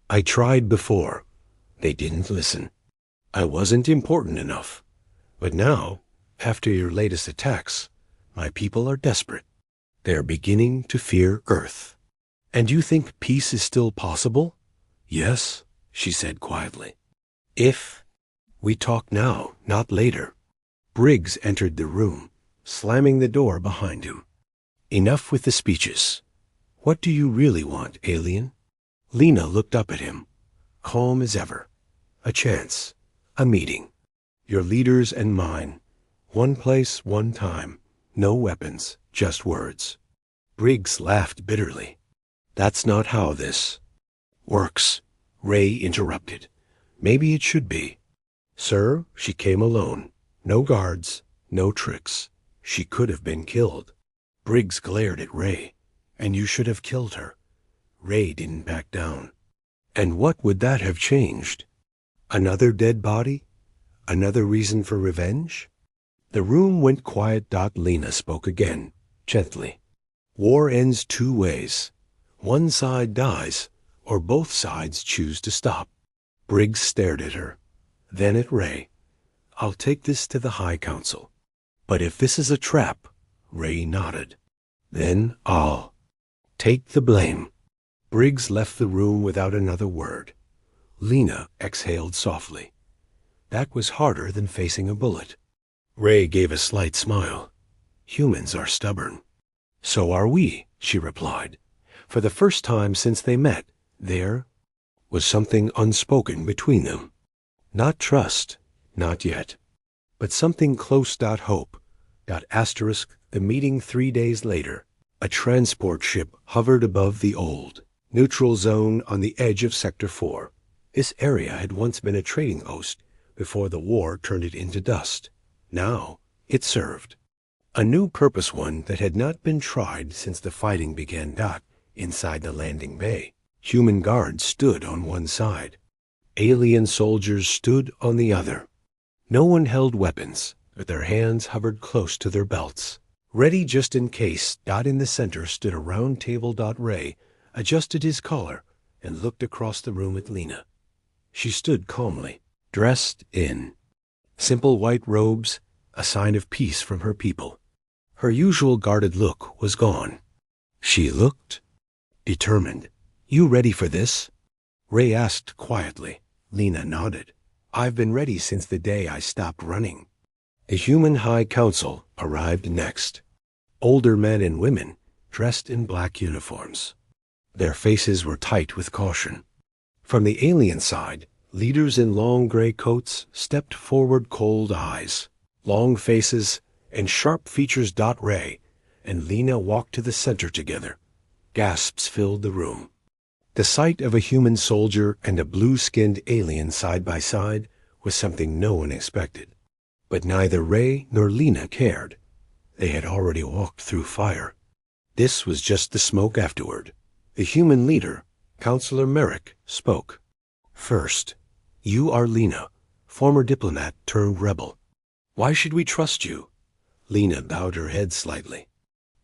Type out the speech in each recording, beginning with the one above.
I tried before. They didn't listen. I wasn't important enough. But now, after your latest attacks, my people are desperate. They're beginning to fear Earth. And you think peace is still possible? Yes, she said quietly. If we talk now, not later. Briggs entered the room, slamming the door behind him. Enough with the speeches. What do you really want, alien? Lena looked up at him, calm as ever. A chance. A meeting. Your leaders and mine. One place, one time. No weapons, just words. Briggs laughed bitterly. That's not how this works, Ray interrupted. Maybe it should be. Sir, she came alone. No guards, no tricks. She could have been killed. Briggs glared at Ray. And you should have killed her. Ray didn't back down. And what would that have changed? Another dead body? Another reason for revenge? The room went quiet. Lena spoke again, gently. War ends two ways. One side dies, or both sides choose to stop. Briggs stared at her, then at Ray. I'll take this to the High Council. But if this is a trap, Ray nodded. Then I'll take the blame. Briggs left the room without another word. Lena exhaled softly. That was harder than facing a bullet. Ray gave a slight smile. Humans are stubborn. So are we, she replied. For the first time since they met, there was something unspoken between them. Not trust, not yet, but something close. Hope. Asterisk. The meeting 3 days later. A transport ship hovered above the old neutral zone on the edge of Sector 4. This area had once been a trading post before the war turned it into dust. Now it served a new purpose, one that had not been tried since the fighting began. Inside the landing bay, human guards stood on one side. Alien soldiers stood on the other. No one held weapons, but their hands hovered close to their belts, ready just in case. In the center stood a round table. Ray adjusted his collar and looked across the room at Lena. She stood calmly, dressed in simple white robes, a sign of peace from her people. Her usual guarded look was gone. She looked determined. You ready for this? Ray asked quietly. Lena nodded. I've been ready since the day I stopped running. The human High Council arrived next. Older men and women dressed in black uniforms. Their faces were tight with caution. From the alien side, leaders in long gray coats stepped forward, cold eyes, long faces, and sharp features. Ray and Lena walked to the center together. Gasps filled the room. The sight of a human soldier and a blue-skinned alien side by side was something no one expected. But neither Ray nor Lena cared. They had already walked through fire. This was just the smoke afterward. The human leader, Counselor Merrick, spoke. First, you are Lena, former diplomat turned rebel. Why should we trust you? Lena bowed her head slightly.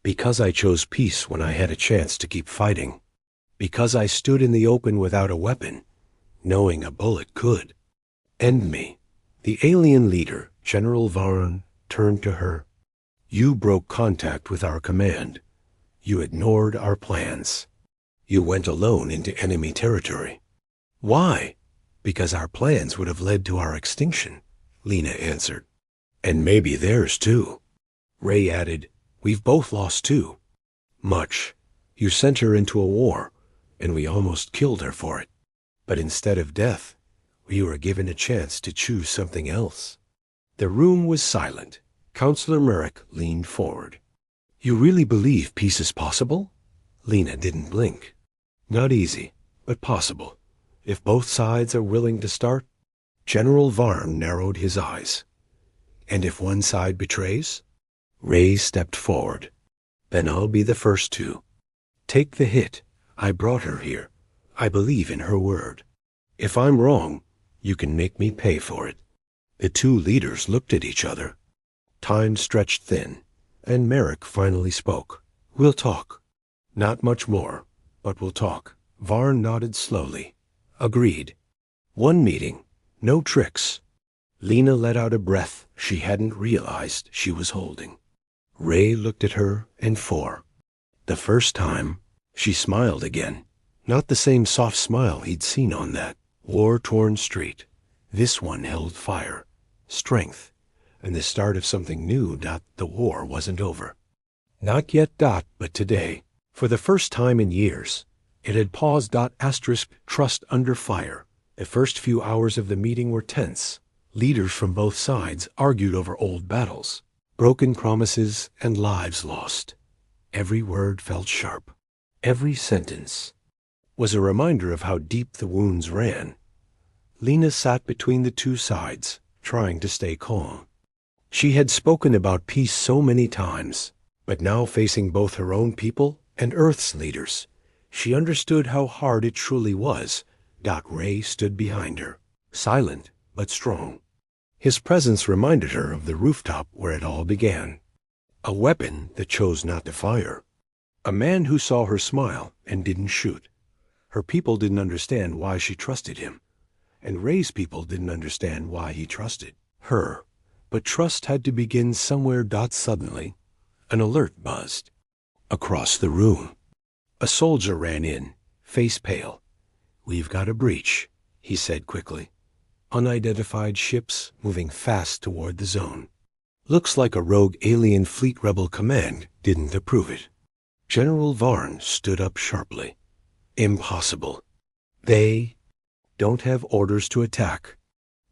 Because I chose peace when I had a chance to keep fighting. Because I stood in the open without a weapon, knowing a bullet could end me. The alien leader, General Varn, turned to her. You broke contact with our command. You ignored our plans. You went alone into enemy territory. Why? Because our plans would have led to our extinction, Lena answered. And maybe theirs too. Ray added, we've both lost too. Much. You sent her into a war, and we almost killed her for it. But instead of death, we were given a chance to choose something else. The room was silent. Counselor Merrick leaned forward. You really believe peace is possible? Lena didn't blink. Not easy, but possible. If both sides are willing to start. General Varn narrowed his eyes. And if one side betrays? Ray stepped forward. Then I'll be the first to. Take the hit. I brought her here. I believe in her word. If I'm wrong, you can make me pay for it. The two leaders looked at each other. Time stretched thin, and Merrick finally spoke. We'll talk. Not much more, but we'll talk. Varn nodded slowly. Agreed. One meeting. No tricks. Lena let out a breath she hadn't realized she was holding. Ray looked at her and for the first time, she smiled again. Not the same soft smile he'd seen on that war-torn street. This one held fire, strength, and the start of something new. The war wasn't over. Not yet. But today, for the first time in years, it had paused. Trust under fire. The first few hours of the meeting were tense. Leaders from both sides argued over old battles, broken promises, and lives lost. Every word felt sharp. Every sentence was a reminder of how deep the wounds ran. Lena sat between the two sides, trying to stay calm. She had spoken about peace so many times, but now facing both her own people and Earth's leaders, she understood how hard it truly was. Ray stood behind her, silent but strong. His presence reminded her of the rooftop where it all began. A weapon that chose not to fire. A man who saw her smile and didn't shoot. Her people didn't understand why she trusted him, and Ray's people didn't understand why he trusted her. But trust had to begin somewhere. Suddenly, an alert buzzed. Across the room, a soldier ran in, face pale. "We've got a breach," he said quickly. "Unidentified ships moving fast toward the zone. Looks like a rogue alien fleet. Rebel command didn't approve it." General Varn stood up sharply. "Impossible. They don't have orders to attack."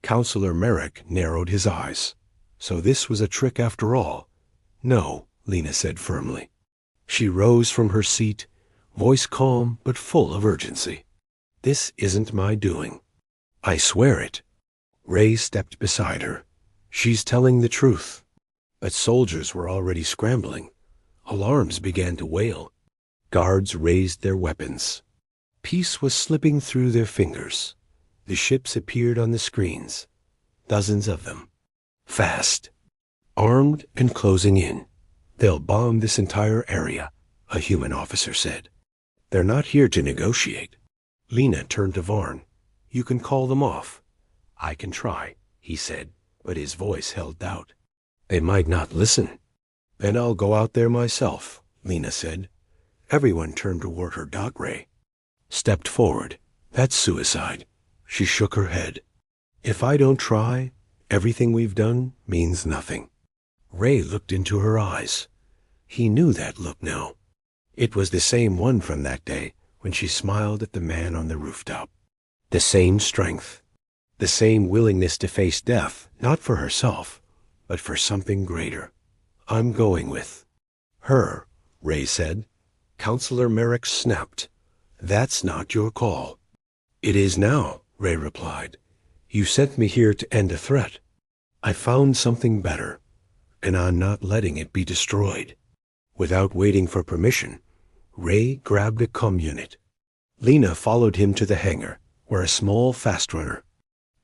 Counselor Merrick narrowed his eyes. So this was a trick after all. "No," Lena said firmly. She rose from her seat, voice calm but full of urgency. "This isn't my doing. I swear it." Ray stepped beside her. "She's telling the truth." But soldiers were already scrambling. Alarms began to wail. Guards raised their weapons. Peace was slipping through their fingers. The ships appeared on the screens. Dozens of them. Fast. Armed and closing in. "They'll bomb this entire area," a human officer said. "They're not here to negotiate." Lena turned to Varn. "You can call them off." "I can try," he said, but his voice held doubt. "They might not listen." "Then I'll go out there myself," Lena said. Everyone turned toward her. Ray stepped forward. "That's suicide." She shook her head. "If I don't try, everything we've done means nothing." Ray looked into her eyes. He knew that look now. It was the same one from that day when she smiled at the man on the rooftop. The same strength. The same willingness to face death, not for herself, but for something greater. "I'm going with her," Ray said. Counselor Merrick snapped. "That's not your call." "It is now," Ray replied. "You sent me here to end a threat. I found something better, and I'm not letting it be destroyed." Without waiting for permission, Ray grabbed a comm unit. Lena followed him to the hangar, where a small fast runner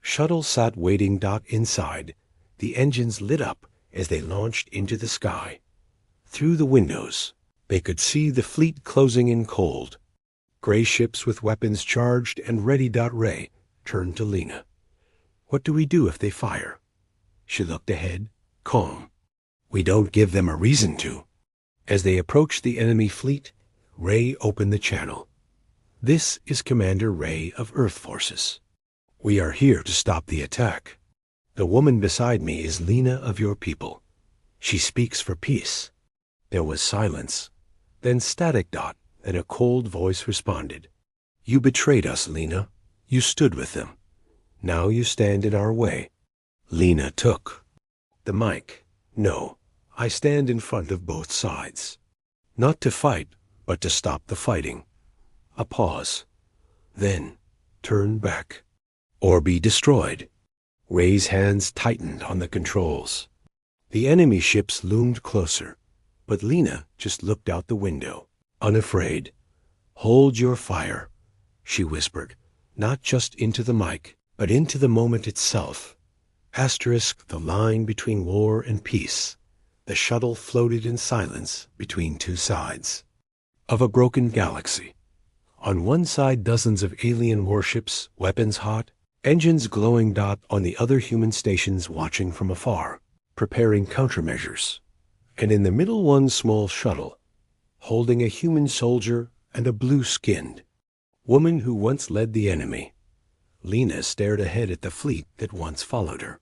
shuttle sat waiting. Inside, the engines lit up as they launched into the sky. Through the windows, they could see the fleet closing in cold. Gray ships with weapons charged and ready. Ray turned to Lena. "What do we do if they fire?" She looked ahead, calm. "We don't give them a reason to." As they approached the enemy fleet, Ray opened the channel. "This is Commander Ray of Earth Forces. We are here to stop the attack. The woman beside me is Lena of your people. She speaks for peace." There was silence, then static. And a cold voice responded. "You betrayed us, Lena. You stood with them. Now you stand in our way." Lena took the mic. "No, I stand in front of both sides. Not to fight, but to stop the fighting." A pause. Then, turn back. Or be destroyed. Ray's hands tightened on the controls. The enemy ships loomed closer, but Lena just looked out the window, unafraid. "Hold your fire," she whispered, not just into the mic, but into the moment itself. The line between war and peace. The shuttle floated in silence between two sides of a broken galaxy. On one side, dozens of alien warships, weapons hot, engines glowing. On the other, human stations watching from afar, preparing countermeasures. And in the middle, one small shuttle, holding a human soldier and a blue-skinned woman who once led the enemy. Lena stared ahead at the fleet that once followed her.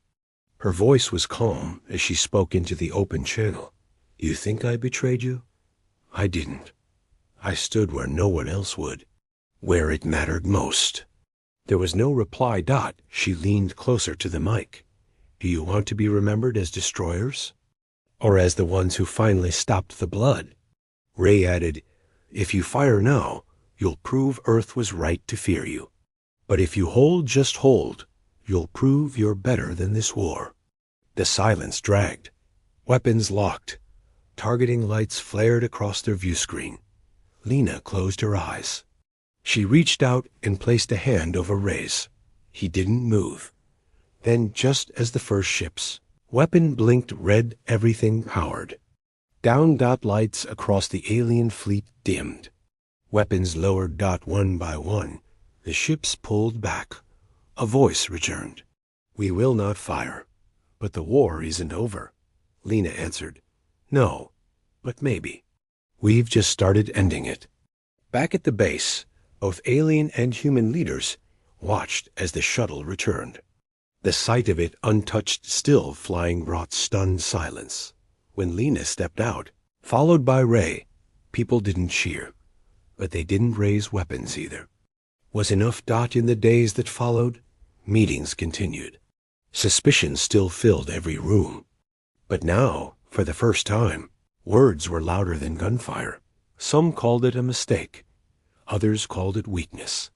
Her voice was calm as she spoke into the open channel. "You think I betrayed you? I didn't. I stood where no one else would, where it mattered most." There was no reply. She leaned closer to the mic. "Do you want to be remembered as destroyers? Or as the ones who finally stopped the blood?" Ray added, "If you fire now, you'll prove Earth was right to fear you. But if you hold, just hold, you'll prove you're better than this war." The silence dragged. Weapons locked. Targeting lights flared across their view screen. Lena closed her eyes. She reached out and placed a hand over Ray's. He didn't move. Then, just as the first ship's weapon blinked red, everything powered. Down. Lights across the alien fleet dimmed. Weapons lowered. One by one. The ships pulled back. A voice returned. "We will not fire. But the war isn't over." Lena answered, "No, but maybe. We've just started ending it." Back at the base, both alien and human leaders watched as the shuttle returned. The sight of it, untouched, still flying, brought stunned silence. When Lena stepped out, followed by Ray, people didn't cheer, but they didn't raise weapons either. Was enough. In the days that followed, meetings continued. Suspicion still filled every room. But now, for the first time, words were louder than gunfire. Some called it a mistake. Others called it weakness.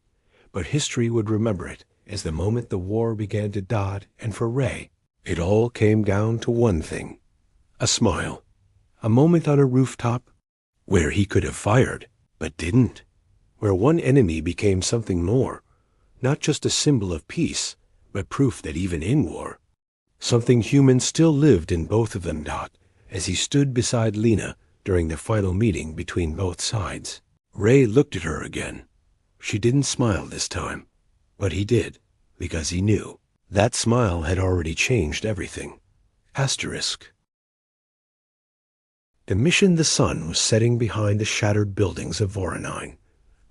But history would remember it as the moment the war began to. And for Ray, it all came down to one thing. A smile. A moment on a rooftop where he could have fired, but didn't. Where one enemy became something more. Not just a symbol of peace, but proof that even in war, something human still lived in both of them. As he stood beside Lena during the final meeting between both sides, Ray looked at her again. She didn't smile this time, but he did, because he knew. That smile had already changed everything. Asterisk. The mission. The sun was setting behind the shattered buildings of Voronine.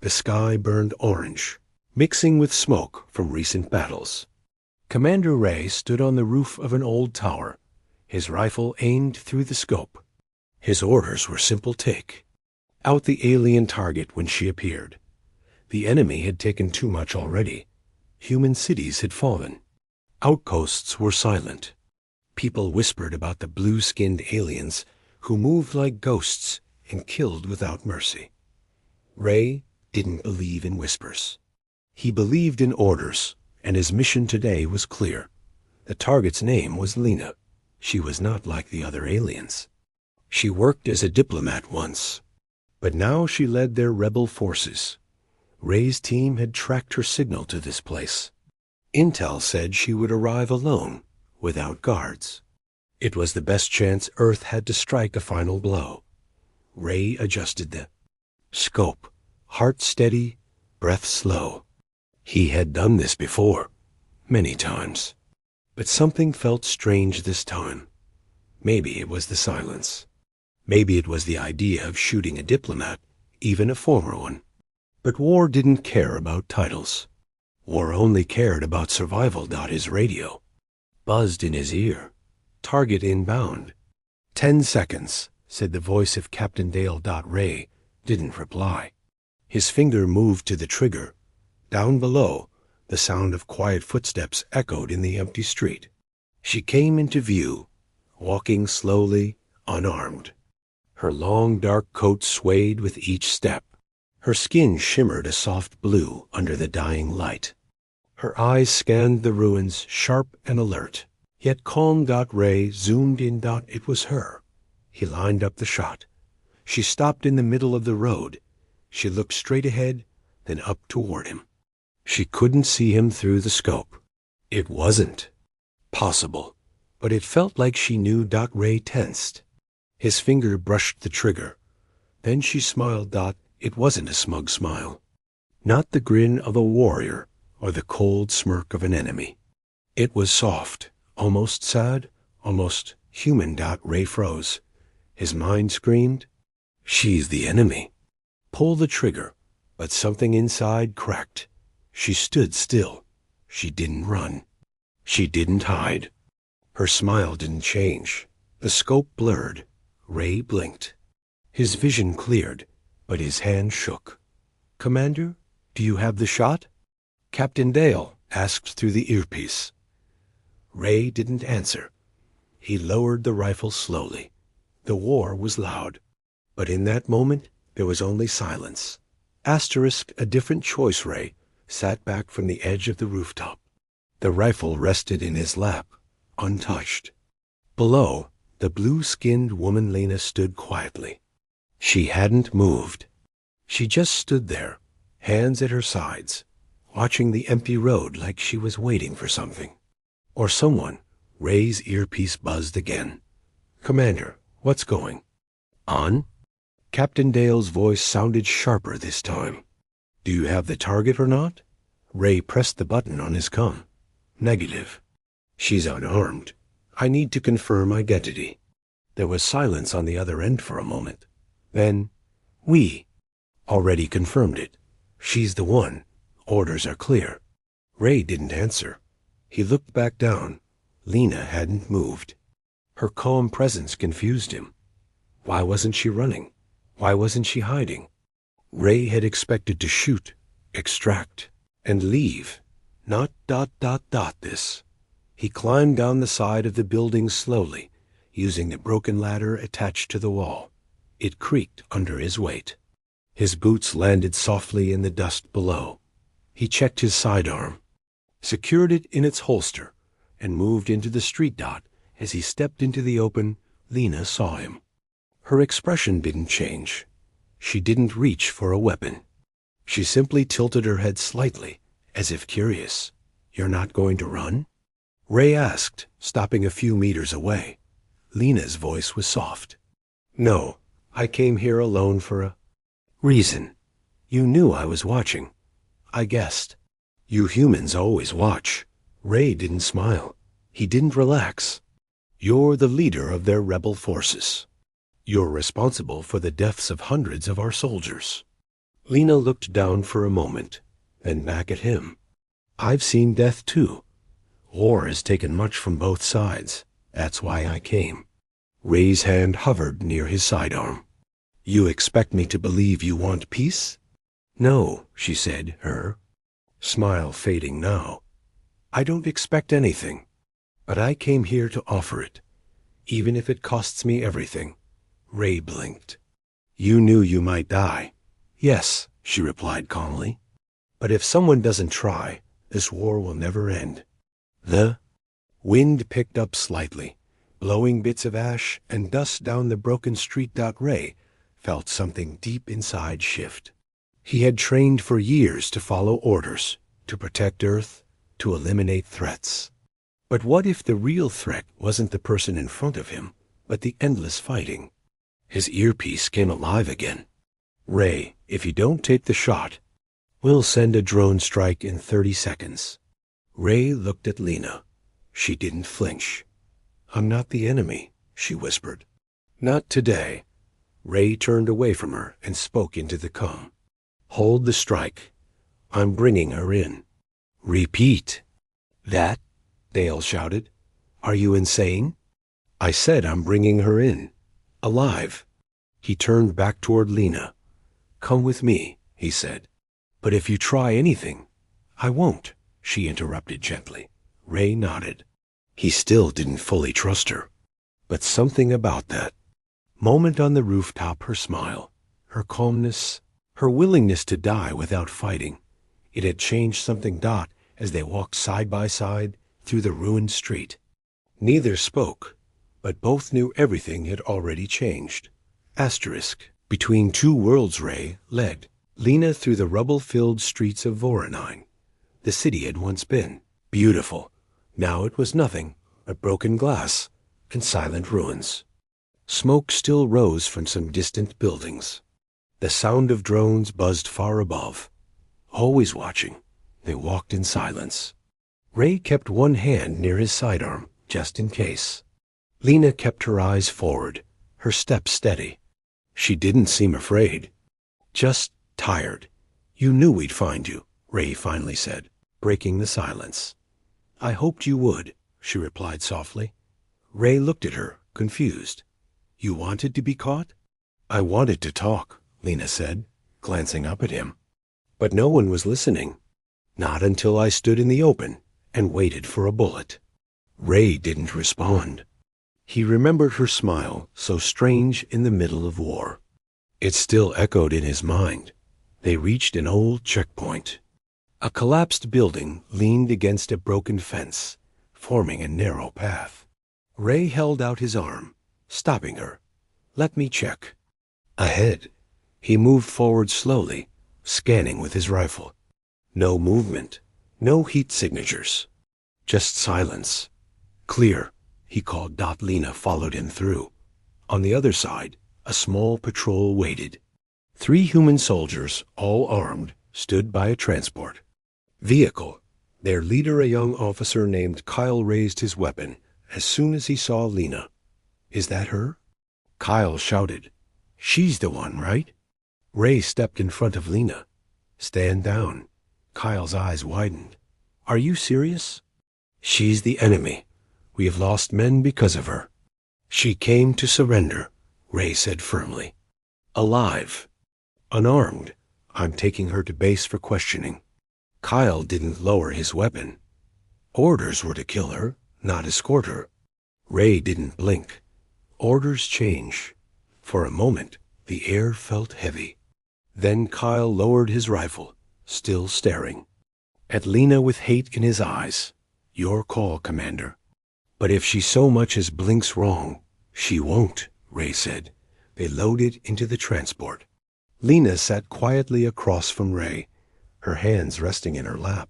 The sky burned orange, mixing with smoke from recent battles. Commander Ray stood on the roof of an old tower, his rifle aimed through the scope. His orders were simple. Take out the alien target when she appeared. The enemy had taken too much already. Human cities had fallen. Outposts were silent. People whispered about the blue-skinned aliens who moved like ghosts and killed without mercy. Ray didn't believe in whispers. He believed in orders, and his mission today was clear. The target's name was Lena. She was not like the other aliens. She worked as a diplomat once, but now she led their rebel forces. Ray's team had tracked her signal to this place. Intel said she would arrive alone, without guards. It was the best chance Earth had to strike a final blow. Ray adjusted the scope, heart steady, breath slow. He had done this before, many times. But something felt strange this time. Maybe it was the silence. Maybe it was the idea of shooting a diplomat, even a former one. But war didn't care about titles. War only cared about survival. His radio buzzed in his ear. Target inbound. 10 seconds, said the voice of Captain Dale. Ray didn't reply. His finger moved to the trigger. Down below, the sound of quiet footsteps echoed in the empty street. She came into view, walking slowly, unarmed. Her long dark coat swayed with each step. Her skin shimmered a soft blue under the dying light. Her eyes scanned the ruins, sharp and alert, yet calm. Ray zoomed in. It was her. He lined up the shot. She stopped in the middle of the road. She looked straight ahead, then up toward him. She couldn't see him through the scope. It wasn't possible, but it felt like she knew. Ray tensed. His finger brushed the trigger. Then she smiled. It wasn't a smug smile. Not the grin of a warrior or the cold smirk of an enemy. It was soft, almost sad, almost human. Ray froze. His mind screamed, "She's the enemy." Pull the trigger, but something inside cracked. She stood still. She didn't run. She didn't hide. Her smile didn't change. The scope blurred. Ray blinked. His vision cleared, but his hand shook. "Commander, do you have the shot?" Captain Dale asked through the earpiece. Ray didn't answer. He lowered the rifle slowly. The war was loud, but in that moment there was only silence. Asterisk a different choice. Ray sat back from the edge of the rooftop. The rifle rested in his lap, untouched. Below, the blue-skinned woman Lena stood quietly. She hadn't moved. She just stood there, hands at her sides, watching the empty road like she was waiting for something. Or someone. Ray's earpiece buzzed again. "Commander, what's going on?" Captain Dale's voice sounded sharper this time. "Do you have the target or not?" Ray pressed the button on his comm. "Negative. She's unarmed. I need to confirm identity." There was silence on the other end for a moment. Then, "We already confirmed it. She's the one. Orders are clear." Ray didn't answer. He looked back down. Lena hadn't moved. Her calm presence confused him. Why wasn't she running? Why wasn't she hiding? Ray had expected to shoot, extract, and leave. Not ... this. He climbed down the side of the building slowly, using the broken ladder attached to the wall. It creaked under his weight. His boots landed softly in the dust below. He checked his sidearm, secured it in its holster, and moved into the street. As he stepped into the open, Lena saw him. Her expression didn't change. She didn't reach for a weapon. She simply tilted her head slightly, as if curious. "You're not going to run?" Ray asked, stopping a few meters away. Lena's voice was soft. "No, I came here alone for a reason. You knew I was watching. I guessed. You humans always watch." Ray didn't smile. He didn't relax. "You're the leader of their rebel forces. You're responsible for the deaths of hundreds of our soldiers." Lena looked down for a moment, then back at him. "I've seen death too. War has taken much from both sides. That's why I came." Ray's hand hovered near his sidearm. "You expect me to believe you want peace?" "No," she said, her smile fading now. "I don't expect anything, but I came here to offer it, even if it costs me everything." Ray blinked. "You knew you might die." "Yes," she replied calmly. "But if someone doesn't try, this war will never end." The wind picked up slightly, blowing bits of ash and dust down the broken street. Ray felt something deep inside shift. He had trained for years to follow orders, to protect Earth, to eliminate threats. But what if the real threat wasn't the person in front of him, but the endless fighting? His earpiece came alive again. "Ray, if you don't take the shot, we'll send a drone strike in 30 seconds. Ray looked at Lena. She didn't flinch. "I'm not the enemy," she whispered. "Not today." Ray turned away from her and spoke into the comm. "Hold the strike. I'm bringing her in." "Repeat." "That?" Dale shouted. "Are you insane?" "I said I'm bringing her in. Alive." He turned back toward Lena. "Come with me," he said. "But if you try anything—" "I won't," she interrupted gently. Ray nodded. He still didn't fully trust her. But something about that moment on the rooftop, her smile, her calmness, her willingness to die without fighting, it had changed something. As they walked side by side through the ruined street. Neither spoke, but both knew everything had already changed. Asterisk. Between two worlds. Ray led Lena through the rubble-filled streets of Voronine. The city had once been beautiful. Now it was nothing but broken glass and silent ruins. Smoke still rose from some distant buildings. The sound of drones buzzed far above. always watching. They walked in silence. Ray kept one hand near his sidearm, just in case. Lena kept her eyes forward, her step steady. She didn't seem afraid, just tired. You knew we'd find you, Ray finally said, breaking the silence. I hoped you would, she replied softly. Ray looked at her, confused. You wanted to be caught? I wanted to talk, Lena said, glancing up at him. But no one was listening. Not until I stood in the open and waited for a bullet. Ray didn't respond. He remembered her smile, so strange in the middle of war. It still echoed in his mind. They reached an old checkpoint. A collapsed building leaned against a broken fence, forming a narrow path. Ray held out his arm, stopping her. Let me check. Ahead, he moved forward slowly, scanning with his rifle. No movement, no heat signatures, just silence. Clear, he called. Lena followed him through. On the other side, a small patrol waited. 3 human soldiers, all armed, stood by a transport vehicle. Their leader, a young officer named Kyle, raised his weapon as soon as he saw Lena. Is that her? Kyle shouted. She's the one, right? Ray stepped in front of Lena. Stand down. Kyle's eyes widened. Are you serious? She's the enemy. We have lost men because of her. She came to surrender, Ray said firmly. Alive. Unarmed. I'm taking her to base for questioning. Kyle didn't lower his weapon. Orders were to kill her, not escort her. Ray didn't blink. Orders change. For a moment, the air felt heavy. Then Kyle lowered his rifle, still staring at Lena with hate in his eyes. Your call, Commander. But if she so much as blinks wrong, she won't, Ray said. They loaded into the transport. Lena sat quietly across from Ray, her hands resting in her lap.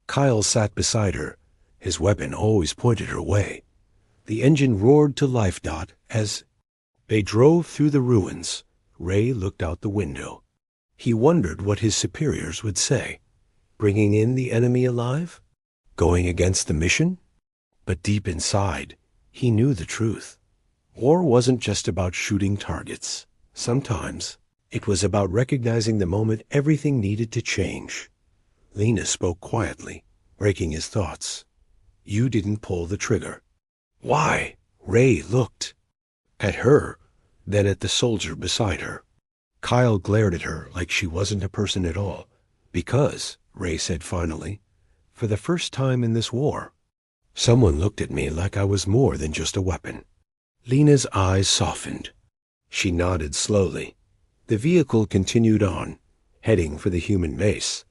Kyle sat beside her, his weapon always pointed her way. The engine roared to life. As they drove through the ruins, Ray looked out the window. He wondered what his superiors would say. Bringing in the enemy alive? Going against the mission? But deep inside, he knew the truth. War wasn't just about shooting targets. Sometimes it was about recognizing the moment everything needed to change. Lena spoke quietly, breaking his thoughts. You didn't pull the trigger. Why? Ray looked at her, then at the soldier beside her. Kyle glared at her like she wasn't a person at all. Because, Ray said finally, for the first time in this war, someone looked at me like I was more than just a weapon. Lena's eyes softened. She nodded slowly. The vehicle continued on, heading for the human base.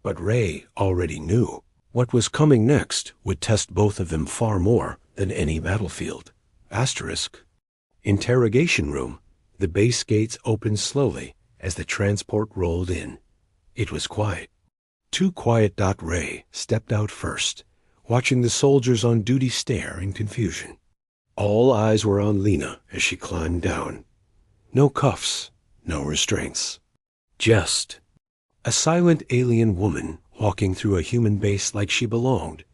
But Ray already knew what was coming next would test both of them far more than any battlefield. Asterisk. Interrogation room. The base gates opened slowly as the transport rolled in. It was quiet. Too quiet. Ray stepped out first, watching the soldiers on duty stare in confusion. All eyes were on Lena as she climbed down. No cuffs, no restraints. Just a silent alien woman walking through a human base like she belonged.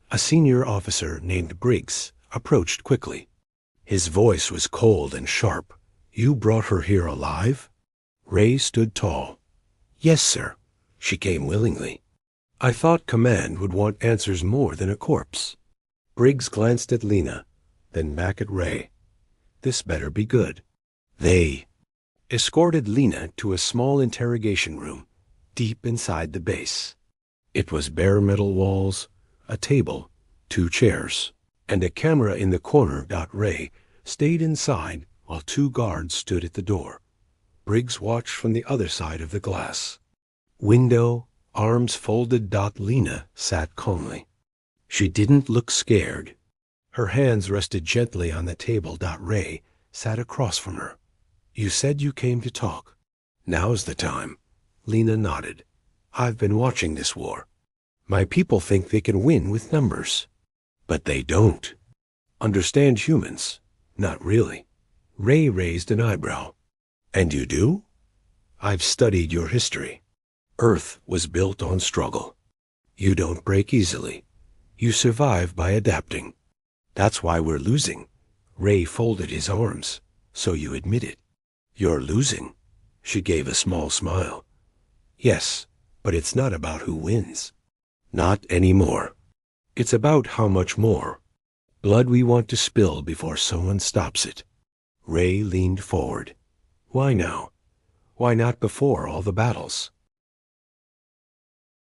A senior officer named Briggs approached quickly. His voice was cold and sharp. You brought her here alive? Ray stood tall. Yes, sir. She came willingly. I thought command would want answers more than a corpse. Briggs glanced at Lena, then back at Ray. This better be good. They escorted Lena to a small interrogation room, deep inside the base. It was bare metal walls, a table, 2 chairs, and a camera in the corner. Ray stayed inside while 2 guards stood at the door. Briggs watched from the other side of the glass. Window, arms folded. Lena sat calmly. She didn't look scared. Her hands rested gently on the table. Ray sat across from her. You said you came to talk. Now's the time. Lena nodded. I've been watching this war. My people think they can win with numbers. But they don't. Understand humans? Not really. Ray raised an eyebrow. And you do? I've studied your history. Earth was built on struggle. You don't break easily. You survive by adapting. That's why we're losing. Ray folded his arms. So you admit it. You're losing. She gave a small smile. Yes, but it's not about who wins. Not anymore. It's about how much more. Blood we want to spill before someone stops it. Ray leaned forward. Why now? Why not before all the battles?